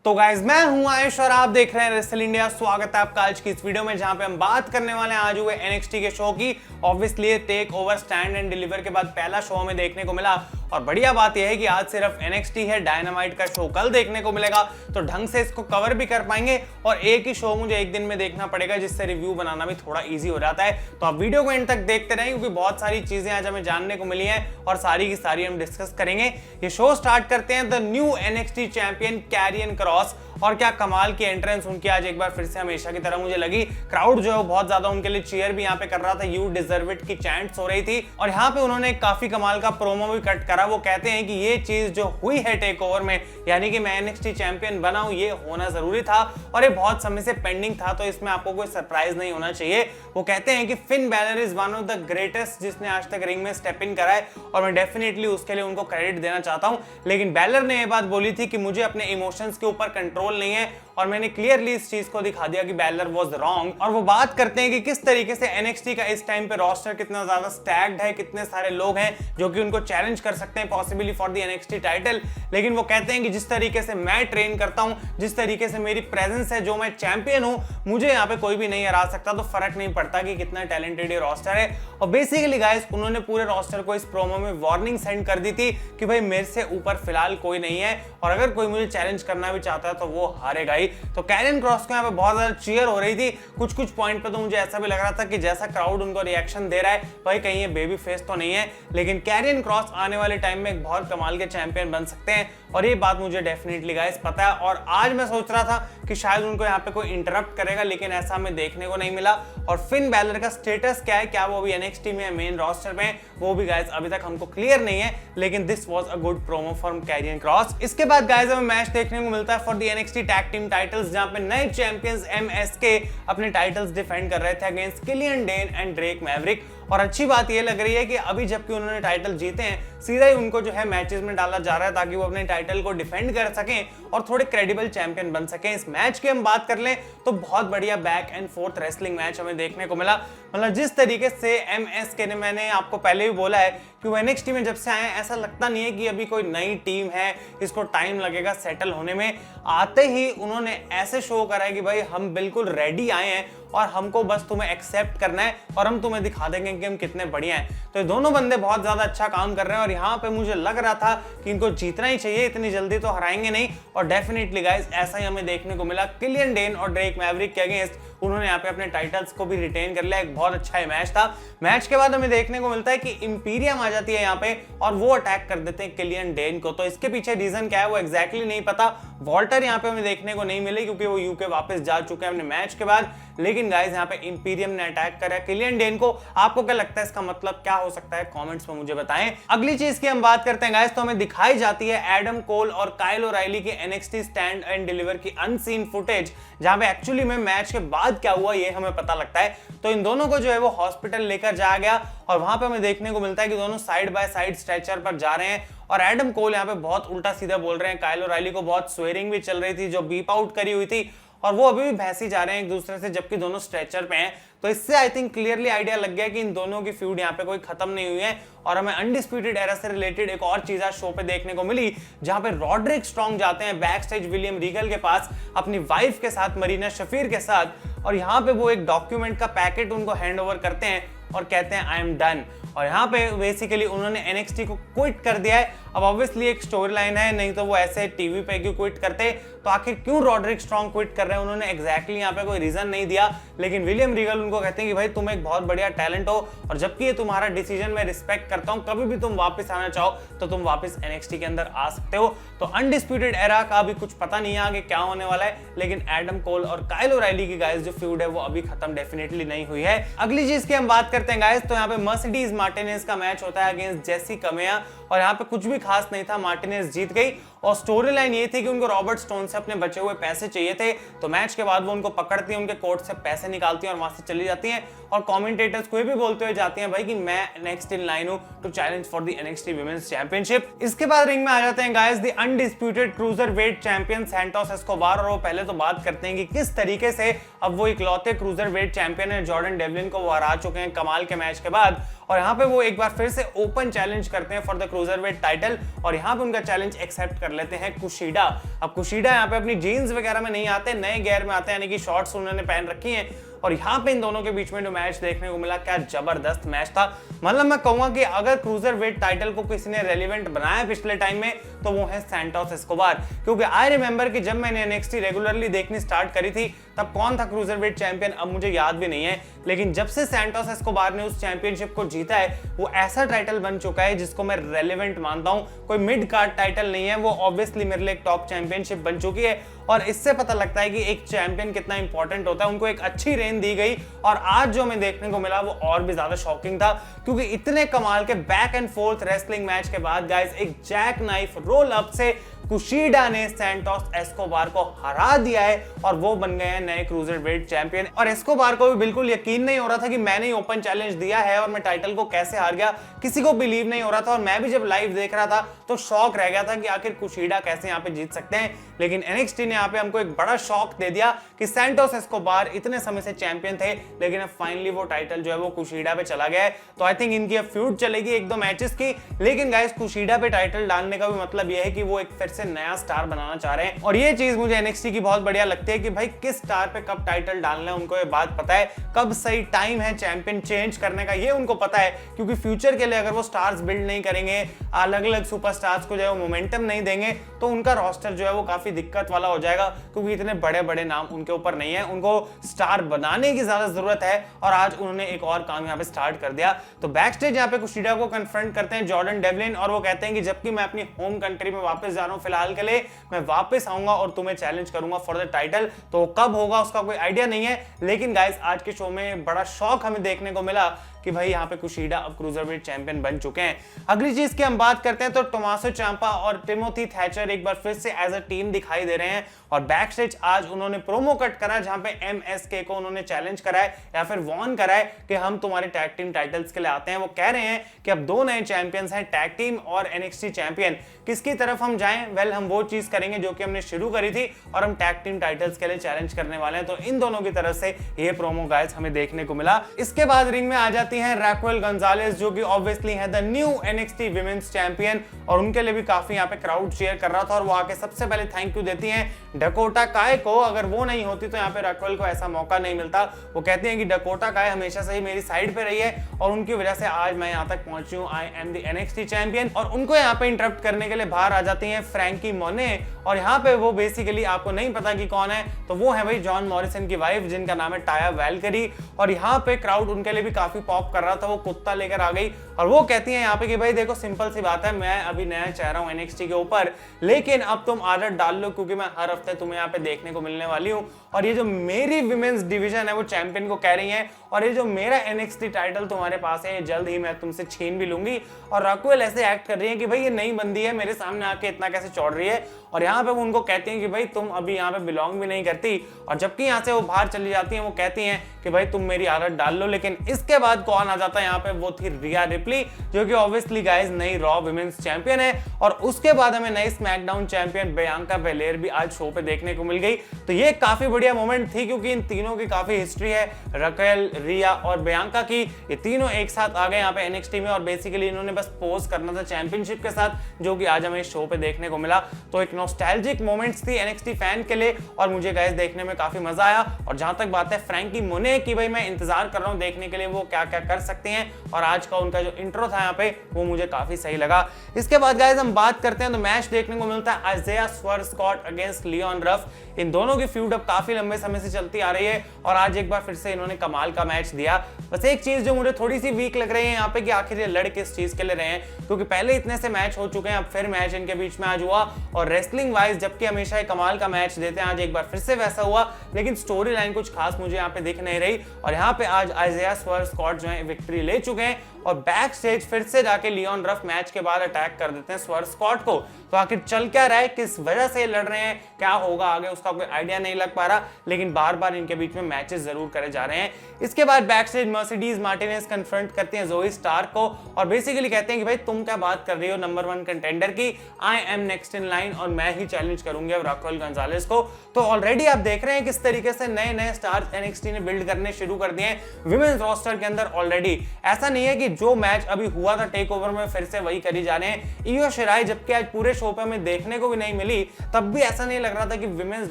तो गाइज मैं हूं आयुष और आप देख रहे हैं रेसल इंडिया। स्वागत है आपका आज की इस वीडियो में जहां पे हम बात करने वाले हैं आज हुए NXT के शो की। Obviously take over stand and deliver के बाद पहला शो हमें देखने को मिला और बढ़िया बात यह है कि आज सिर्फ NXT है, डायनामाइट का शो कल देखने को मिलेगा तो ढंग से इसको कवर भी कर पाएंगे और एक ही शो मुझे एक दिन में देखना पड़ेगा जिससे रिव्यू बनाना भी थोड़ा ईजी हो जाता है। तो आप वीडियो को एंड तक देखते रहें क्योंकि बहुत सारी चीजें आज हमें जानने को मिली हैं और सारी की सारी हम डिस्कस करेंगे। ये शो स्टार्ट करते हैं the new NXT champion Carrion Cross और क्या कमाल की एंट्रेंस उनकी आज एक बार फिर से हमेशा की तरह मुझे लगी। क्राउड जो है बहुत ज्यादा उनके लिए चीयर भी यहाँ पे कर रहा था, यू डिजर्व इट की चैंट्स हो रही थी और यहाँ पे उन्होंने काफी कमाल का प्रोमो भी कट करा। वो कहते हैं कि ये चीज जो हुई है टेक ओवर में यानी कि मैं NXT चैंपियन बना हूं, ये होना जरूरी था और ये बहुत समय से पेंडिंग था तो इसमें आपको कोई सरप्राइज नहीं होना चाहिए। वो कहते हैं कि Finn Balor is one of the greatest जिसने आज तक रिंग में स्टेप इन करा है और मैं डेफिनेटली उसके लिए उनको क्रेडिट देना चाहता हूं। लेकिन बैलर ने यह बात बोली थी कि मुझे अपने इमोशंस के ऊपर कंट्रोल नहीं है और मैंने क्लियरली इस चीज को दिखा दिया कि बैलर वाज रॉन्ग। और वो बात करते हैं कि किस तरीके से NXT का इस टाइम पे रोस्टर कितना ज्यादा स्टैग्ड है, कितने सारे लोग हैं जो कि उनको चैलेंज कर सकते हैं possibly for the NXT title. लेकिन वो कहते हैं कि जिस तरीके से मैं ट्रेन करता हूं, जिस तरीके से मेरी प्रेजेंस है, जो मैं चैंपियन हूं, मुझे यहाँ पे कोई भी नहीं हरा सकता। तो फर्क नहीं पड़ता कि कितना टैलेंटेड ये रोस्टर है। और बेसिकली गाइस उन्होंने पूरे रोस्टर को इस प्रोमो में वार्निंग सेंड कर दी थी कि भाई मेरे से ऊपर फिलहाल कोई नहीं है और अगर कोई मुझे चैलेंज करना भी चाहता है तो वो हारेगा ही। तो कैरियन क्रॉस को यहाँ पे बहुत ज्यादा चीयर हो रही थी। कुछ पॉइंट पे तो मुझे ऐसा भी लग रहा था कि जैसा क्राउड उनको रिएक्शन दे रहा है भाई कहीं ये बेबी फेस तो नहीं है। लेकिन कैरियन क्रॉस आने वाले टाइम में एक बहुत कमाल के चैंपियन बन सकते हैं और ये बात मुझे डेफिनेटली गाइस पता है। और आज मैं सोच रहा था कि शायद उनको यहाँ पे कोई इंटरप्ट करेगा लेकिन ऐसा हमें देखने को नहीं मिला। और फिन बैलर का स्टेटस क्या है, क्या वो भी NXT में मेन रोस्टर में, वो भी गाइस अभी तक हमको क्लियर नहीं है। लेकिन this was a good promo from Carrion Cross. इसके बाद गाइस हमें मैच देखने को मिलता है for the NXT tag team titles जहां पे नए चैंपियंस MSK अपने टाइटल्स डिफेंड कर रहे थे against Kilian Dane and Drake Maverick. और अच्छी बात ये लग रही है कि अभी जबकि उन्होंने टाइटल जीते हैं सीधा ही उनको जो है मैचेस में डाला जा रहा है ताकि वो अपने टाइटल को डिफेंड कर सकें और थोड़े क्रेडिबल चैंपियन बन सकें। इस मैच की हम बात कर लें तो बहुत बढ़िया back and fourth wrestling match हमें देखने को मिला। मतलब जिस तरीके से MSK ने, मैंने आपको पहले भी बोला है कि वो NXT में जब से आए ऐसा लगता नहीं है कि अभी कोई नई टीम है, इसको टाइम लगेगा सेटल होने में। आते ही उन्होंने ऐसे शो करा है कि भाई हम बिल्कुल रेडी आए हैं और हमको बस तुम्हें एक्सेप्ट करना है और हम तुम्हें दिखा देंगे कि हम कितने बढ़िया हैं। तो ये दोनों बंदे बहुत ज्यादा अच्छा काम कर रहे हैं और यहाँ पे मुझे लग रहा था कि इनको जीतना ही चाहिए, इतनी जल्दी तो हराएंगे नहीं। और डेफिनेटली गाइस ऐसा ही हमें देखने को मिला। किलियन डेन और ड्रेक मैवरिक के अगेंस्ट उन्होंने यहाँ पे अपने टाइटल्स को भी रिटेन कर लिया। एक बहुत अच्छा मैच था। मैच के बाद हमें देखने को मिलता है कि इंपीरियम आ जाती है यहाँ पे और वो अटैक कर देते हैं किलियन डेन को। तो इसके पीछे रीजन क्या है वो एग्जैक्टली नहीं पता। वॉल्टर यहाँ पे हमें देखने को नहीं मिले क्योंकि वो यूके वापस जा चुके हैं अपने मैच के बाद। लेकिन गाइस यहाँ पे इंपीरियम ने अटैक करा किलियन डेन को। आपको क्या लगता है इसका मतलब क्या हो सकता है, कमेंट्स में मुझे बताएं। अगली चीज की हम बात करते हैं गाइस तो हमें दिखाई जाती है एडम कोल और काइल ओराइली की NXT स्टैंड एंड डिलीवर की अनसीन फुटेज जहां पे एक्चुअली में मैच के बाद क्या हुआ ये हमें पता लगता है। तो इन दोनों को जो है वो हॉस्पिटल लेकर जाया गया और वहां पे हमें देखने को मिलता है कि दोनों साइड बाय साइड स्ट्रेचर पर जा रहे हैं और एडम कोल यहाँ पे बहुत उल्टा सीधा बोल रहे हैं। काइल ओराइली को बहुत स्वेरिंग भी चल रही थी जो बीप आउट करी हुई थी और वो अभी भी भैंसी जा रहे हैं एक दूसरे से जबकि दोनों स्ट्रेचर पे हैं। तो इससे आई थिंक क्लियरली आइडिया लग गया कि इन दोनों की फ्यूड यहाँ पे कोई खत्म नहीं हुई है। और हमें अनडिस्प्यूटेड एरा से रिलेटेड एक और चीज आज शो पे देखने को मिली जहां पे रॉड्रिक स्ट्रॉन्ग जाते हैं बैक स्टेज विलियम रीगल के पास अपनी वाइफ के साथ, मरीना शफीर के साथ, और यहाँ पे वो एक डॉक्यूमेंट का पैकेट उनको हैंड ओवर करते हैं और कहते हैं आई एम डन। और यहाँ पे बेसिकली उन्होंने NXT को क्विट कर दिया है। अब ऑब्वियसली एक स्टोरी लाइन है, नहीं तो वो ऐसे टीवी पे क्यों क्विट करते। तो आखिर क्यों रॉड्रिक स्ट्रॉन्ग क्विट कर रहे हैं उन्होंने एग्जैक्टली यहाँ पे कोई रीजन नहीं दिया। लेकिन विलियम रीगल उनको कहते हैं कि भाई तुम एक बहुत बढ़िया टैलेंट हो और जबकि ये तुम्हारा डिसीजन मैं रिस्पेक्ट करता हूँ, कभी भी तुम वापस आना चाहो तो तुम वापस NXT के अंदर आ सकते हो। तो अनडिस्प्यूटेड एरा का अभी कुछ पता नहीं है आगे क्या होने वाला है। लेकिन एडम कोल और काइल ओराइली की गाइस जो फ्यूड है वो अभी खत्म डेफिनेटली नहीं हुई है। अगली चीज की हम बात करते हैं गाइस तो यहाँ पे मर्सिडीज मार्टिनेज का मैच होता है अगेंस्ट जेसी कमेया और यहाँ पे कुछ भी खास नहीं था, मार्टिनेज जीत गई। और स्टोरी लाइन ये थी कि उनको रॉबर्ट स्टोन से अपने बचे हुए पैसे चाहिए थे। तो मैच के बाद वो उनको पकड़ती है, उनके कोर्ट से पैसे निकालती है और वहां से चली जाती हैं और कमेंटेटर्स को भी बोलते हुए जाती हैं भाई कि मैं नेक्स्ट इन लाइन हूं to challenge for the NXT women's championship. इसके बाद रिंग में आ जाते हैं guys the undisputed cruiserweight champion Santos Escobar और वो पहले तो बात करते हैं कि किस तरीके से अब वो इकलौते क्रूजर वेट चैंपियन है। जॉर्डन डेवलिन को वो हरा चुके हैं कमाल के मैच के बाद और यहाँ पे वो एक बार फिर से ओपन चैलेंज करते हैं फॉर द क्रूजरवेट टाइटल और यहाँ पे उनका चैलेंज एक्सेप्ट कर कर लेते हैं कुशीडा। अब कुशीडा यहाँ पे अपनी जीन्स वगैरह में नहीं आते, नए गेयर में आते हैं, यानी कि शॉर्ट्स उन्होंने पहन रखी हैं। और यहाँ पे इन दोनों के बीच में जो मैच देखने को मिला, क्या जबरदस्त मैच था। मतलब मैं कहूंगा कि अगर क्रूजर वेट टाइटल को किसी ने रेलिवेंट बनाया पिछले टाइम में तो वो है सैंटोस एस्कोबार। क्योंकि आई रिमेंबर कि जब मैंने एनएक्सटी रेगुलरली देखनी स्टार्ट करी थी तब कौन था क्रूजर वेट चैंपियन अब मुझे याद भी नहीं है, लेकिन जब से सैंटोस एस्कोबार ने उस चैंपियनशिप को जीता है वो ऐसा टाइटल बन चुका है जिसको मैं रेलेवेंट मानता हूं। कोई मिड कार्ड टाइटल नहीं है, वो ऑब्वियसली मेरे लिए एक टॉप चैंपियनशिप बन चुकी है। और इससे पता लगता है कि एक चैंपियन कितना इंपॉर्टेंट होता है। उनको एक अच्छी रेन दी गई और आज जो हमें देखने को मिला वो और भी ज्यादा शॉकिंग था, क्योंकि इतने कमाल के back and fourth wrestling match के बाद गाइस एक जैक नाइफ रोल अप से कुशीडा ने सैंटोस एस्कोबार को हरा दिया है और वो बन गए हैं नए क्रूजर वेट चैंपियन। और एस्कोबार को भी बिल्कुल यकीन नहीं हो रहा था कि मैंने ही ओपन चैलेंज दिया है और मैं टाइटल को कैसे हार गया, किसी को बिलीव नहीं हो रहा था। और मैं भी जब लाइव देख रहा था तो शॉक रह गया था कि आखिर कुशीडा कैसे यहाँ पे जीत सकते हैं। लेकिन एनएक्सटी ने यहाँ पे हमको एक बड़ा शॉक दे दिया कि सैंटोस एस्कोबार इतने समय से चैंपियन थे, लेकिन अब फाइनली वो टाइटल जो है वो कुशीडा पे चला गया है। तो आई थिंक इनकी अब फ्यूड चलेगी एक दो मैचेस की। लेकिन गाइस कुशीडा पे टाइटल डालने का भी मतलब यह है कि वो एक फिर से नया स्टार बनाना चाह रहे हैं। और ये चीज मुझे एनएक्सटी की बहुत बढ़िया लगती है कि भाई किस स्टार पे कब टाइटल डालना है उनको ये बात पता है, कब सही टाइम है चैंपियन चेंज करने का ये उनको पता है। क्योंकि फ्यूचर के लिए अगर वो स्टार्स बिल्ड नहीं करेंगे, अलग अलग सुपरस्टार्स को जो है वो मोमेंटम नहीं देंगे, तो उनका रोस्टर जो है वो काफी दिक्कत वाला हो जाएगा। क्योंकि इतने बड़े बड़े नाम उनके ऊपर नहीं है, उनको स्टार बनाने की ज्यादा जरूरत है। और आज उन्होंने एक और काम यहाँ पे स्टार्ट कर दिया। तो बैक स्टेज यहाँ पे कुशीडा को कन्फ्रंट करते हैं जॉर्डन डेवलिन और वो कहते हैं कि जबकि मैं अपनी होम कंट्री में वापस जा रहा हूँ फिलहाल के लिए, मैं वापस आऊंगा और तुम्हें चैलेंज करूंगा फॉर द टाइटल। तो कब होगा उसका कोई आइडिया नहीं है। लेकिन गाइस आज के शो में बड़ा शौक हमें देखने को मिला कि भाई यहाँ पे कुशीडा अब क्रूजरवेट चैंपियन बन चुके हैं। अगली चीज की हम बात करते हैं तो टोमासो चांपा और टिमोथी थैचर एक बार फिर से एज अ टीम दिखाई दे रहे हैं। और बैक स्टेज आज उन्होंने प्रोमो कट करा जहां पे एमएसके को उन्होंने चैलेंज करा है या फिर वॉर्न करा है कि हम तुम्हारे टैग टीम टाइटल्स के लिए आते हैं। वो कह रहे हैं कि अब दो नए चैंपियंस हैं, टैग टीम और एनएक्सटी चैंपियन। किसकी तरफ हम जाएं? वेल हम वो चीज करेंगे जो कि हमने शुरू करी थी और हम टैग टीम टाइटल्स के लिए चैलेंज करने वाले हैं। तो इन दोनों की तरफ से ये प्रोमो गाइस हमें देखने को मिला। इसके बाद रिंग में आ जाती हैं रैक्वेल गोंजालेस जो कि ऑब्वियसली है the new NXT women's champion और उनके लिए भी काफी यहाँ पे क्राउड चीयर कर रहा था। और वो आके सबसे पहले थैंक यू देती हैं डकोटा काय को। अगर वो नहीं होती तो यहाँ पे रैक्वेल को ऐसा मौका नहीं मिलता। वो कहती हैं कि डकोटा काय हमेशा से ही मेरी साइड पे रही है और उनकी वजह से आज मैं यहाँ तक पहुंची हूँ। I am the NXT champion. और उनको यहाँ पे इंटरप्ट करने के लिए बाहर आ जाती हैं फ्रैंकी मोने और यहाँ पे वो बेसिकली आपको नहीं पता कि कौन है, तो वो है भाई जॉन मॉरिसन की वाइफ जिनका नाम है टाया वैलकरी। और यहाँ पे क्राउड उनके लिए भी काफी पॉप कर रहा था। वो कुत्ता लेकर आ गई और वो कहती है यहाँ पे कि भाई देखो सिंपल सी बात है, मैं अभी नया चेहरा हूँ एनएक्सटी के ऊपर, लेकिन अब तुम आदत डाल लो क्योंकि मैं हर हफ्ते तुम्हें यहाँ पे देखने को मिलने वाली हूँ। और ये जो मेरी विमेंस डिवीजन है वो चैंपियन को कह रही है और ये जो मेरा एनएक्सटी टाइटल तुम्हारे पास है जल्द ही मैं तुमसे छीन भी लूंगी। और रैक्वेल ऐसे एक्ट कर रही है कि भाई ये नई बंदी है, मेरे सामने आके इतना कैसे चौड़ रही है। और यहाँ पे वो उनको कहती हैं कि भाई तुम अभी यहाँ पे बिलोंग भी नहीं करती। और जबकि यहाँ से वो बाहर चली जाती हैं, वो कहती हैं कि भाई तुम मेरी आदत डाल लो। लेकिन इसके बाद कौन आ जाता है यहाँ पे? वो थी रिया रिप्ली जो कि ऑब्वियसली गाइस नई रॉ विमेंस चैंपियन है। और उसके बाद हमें नई स्मैकडाउन चैंपियन बियांका बेलेयर भी आज शो पे देखने को मिल गई। तो ये काफी बढ़िया मोमेंट थी क्योंकि इन तीनों की काफी हिस्ट्री है, रकेल, रिया और बियांका की। ये तीनों एक साथ आ गए यहाँ पे एनएक्सटी में और बेसिकली इन्होंने बस पोज करना था चैंपियनशिप के साथ, जो कि आज हमें शो पे देखने को मिला। तो एक नॉस्टैल्जिक मोमेंट्स थी एनएक्सटी फैन के लिए और मुझे गाइस देखने में काफी मजा आया। और जहां तक बात है फ्रैंकी मोने की, भाई मैं इंतजार कर रहा हूं देखने के लिए वो क्या क्या कर सकते हैं। और आज का उनका जो इंट्रो था यहाँ पे वो मुझे काफी सही लगा। इसके बाद गाइस हम बात करते हैं तो मैच देखने को मिलता है आइज़ाया स्वर स्कॉट अगेंस्ट लियोन रफ। इन दोनों की फ्यूड अब काफी लंबे समय से चलती आ रही है और आज एक बार फिर से इन्होंने कमाल का मैच दिया। बस एक चीज जो मुझे थोड़ी सी वीक लग रही है यहाँ पे कि आखिर ये लड़ किस चीज के लिए रहे हैं, क्योंकि पहले इतने से मैच हो चुके हैं, अब फिर मैच इनके बीच में आज हुआ। और रेसलिंग वाइज जबकि हमेशा एक कमाल का मैच देते हैं, आज एक बार फिर से वैसा हुआ। लेकिन स्टोरी लाइन कुछ खास मुझे यहाँ पे दिख नहीं रही। और यहाँ पे आज आइज़ाया स्वर स्कॉट जो है विक्ट्री ले चुके हैं और बैक स्टेज फिर से जाके लियोन रफ मैच के बाद अटैक कर देते हैं स्वर स्कॉट को। तो आखिर चल क्या रहा है, किस वजह से लड़ रहे हैं, क्या होगा आगे उसका कोई आइडिया नहीं लग पा रहा। लेकिन बार बार इनके बीच में मैचेस जरूर करे जा रहे हैं। इसके बाद back stage Mercedes Martinez confront करती हैं ज़ोई स्टार्क को और बेसिकली कहते हैं कि भाई तुम क्या बात कर रही हो नंबर 1 कंटेंडर की, I am next in line और मैं ही चैलेंज करूंगी अब रैक्वेल गोंजालेस को। तो ऑलरेडी आप देख रहे हैं किस तरीके से नए नए स्टार्स एनएक्सटी ने बिल्ड करने शुरू कर दिए हैं विमेंस रोस्टर के अंदर। ऑलरेडी। ऐसा नहीं है कि जो मैच अभी हुआ था टेक ओवर में फिर से वही करी जा रहे हैं। इयो शिराई जबकि आज पूरे शो पे हमें देखने को भी नहीं मिली, तब भी ऐसा नहीं लग रहा था कि विमेंस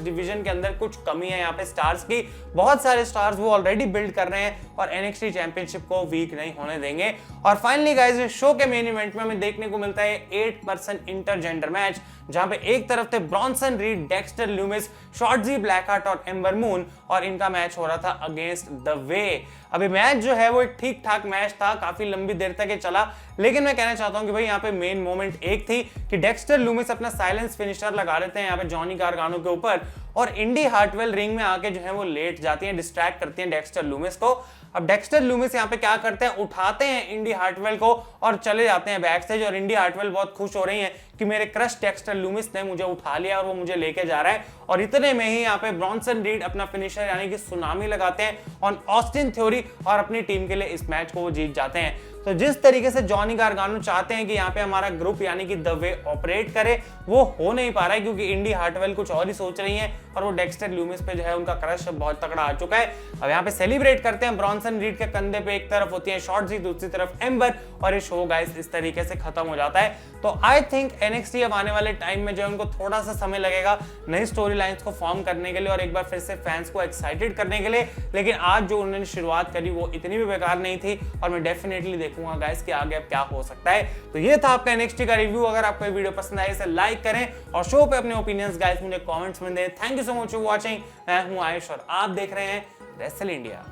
डिवीजन के अंदर कुछ कमी है यहाँ पे स्टार्स की। बहुत सारे स्टार्स वो ऑलरेडी बिल्ड कर रहे हैं और NXT चैंपियनशिप को वीक नहीं होने देंगे। और फाइनली गाइस शो के मेन इवेंट में हमें देखने को मिलता है 8 पर्सन इंटरजेंडर मैच, जहां पे एक तरफ थे ब्रॉन्सन रीड, डेक्स्टर लूमिस, शॉर्टजी ब्लैकहार्ट और एम्बर मून, और इनका मैच हो रहा था अगेंस्ट द वे। अभी मैच जो है वो एक ठीक ठाक मैच था, काफी लंबी देर तक ये चला, लेकिन मैं कहना चाहता हूं कि भाई यहाँ पे मेन मोमेंट एक थी कि डेक्स्टर लूमिस अपना साइलेंस फिनिशर लगा देते हैं यहाँ पे जॉनी गारगानो के ऊपर, और इंडी हार्टवेल रिंग में आके जो है वो लेट जाती हैं, डिस्ट्रैक्ट करती हैं डेक्स्टर लूमिस को। अब डेक्स्टर लूमिस यहाँ पे क्या करते हैं, उठाते हैं इंडी हार्टवेल को और चले जाते हैं बैक स्टेज, और इंडी हार्टवेल बहुत खुश हो रही हैं कि मेरे क्रश डेक्स्टर लूमिस ने मुझे उठा लिया और वो मुझे लेके जा रहा है। और इतने में ही यहाँ पे ब्रॉन्सन रीड अपना फिनिशर यानी कि सुनामी लगाते हैं ऑन ऑस्टिन थ्योरी, और अपनी टीम के लिए इस मैच को वो जीत जाते हैं। तो जिस तरीके से जॉनी गारगानो चाहते हैं कि यहाँ पे हमारा ग्रुप यानी कि द वे ऑपरेट करे, वो हो नहीं पा रहा है क्योंकि इंडी हार्टवेल कुछ और ही सोच रही हैं, और वो डेक्स्टर लूमिस पे जो है उनका क्रश बहुत तगड़ा आ चुका है। अब यहाँ पे सेलिब्रेट करते हैं, ब्रॉन्सन रीड के कंधे पे एक तरफ होती है शॉर्टजी, दूसरी तरफ एम्बर, और ये शो गाइस इस तरीके से खत्म हो जाता है। तो आई थिंक NXT अब आने वाले टाइम में जो है उनको थोड़ा सा समय लगेगा नई स्टोरी लाइन्स को फॉर्म करने के लिए और एक बार फिर से फैंस को एक्साइटेड करने के लिए, लेकिन आज जो उन्होंने शुरुआत करी वो इतनी भी बेकार नहीं थी, और मैं डेफिनेटली देखूंगा गाइस कि आगे अब क्या हो सकता है। तो ये था आपका NXT का रिव्यू। अगर आपको ये वीडियो पसंद आए इसे लाइक करें और शो पे अपने ओपिनियंस गाइस मुझे कमेंट्स में दें। Thank you so much for watching. मैं हूं आयुष और आप देख रहे हैं रेसल इंडिया।